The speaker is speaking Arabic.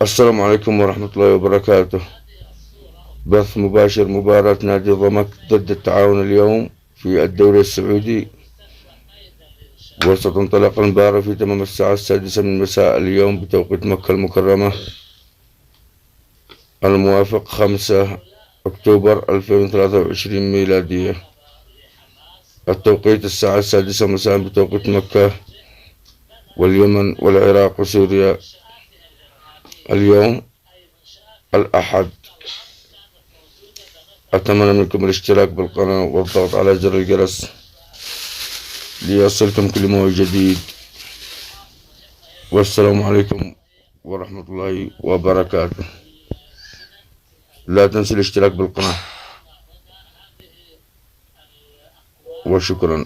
السلام عليكم ورحمة الله وبركاته. بث مباشر مباراة نادي ضمك ضد التعاون اليوم في الدوري السعودي، وستنطلق المباراة في تمام الساعة 6 من مساء اليوم بتوقيت مكة المكرمة، الموافق 5 أكتوبر 2023 ميلادية. التوقيت الساعة 6 مساء بتوقيت مكة واليمن والعراق وسوريا اليوم الأحد. أتمنى منكم الاشتراك بالقناة والضغط على زر الجرس ليصلكم كل ما هو جديد، والسلام عليكم ورحمة الله وبركاته. لا تنسوا الاشتراك بالقناة، وشكرا.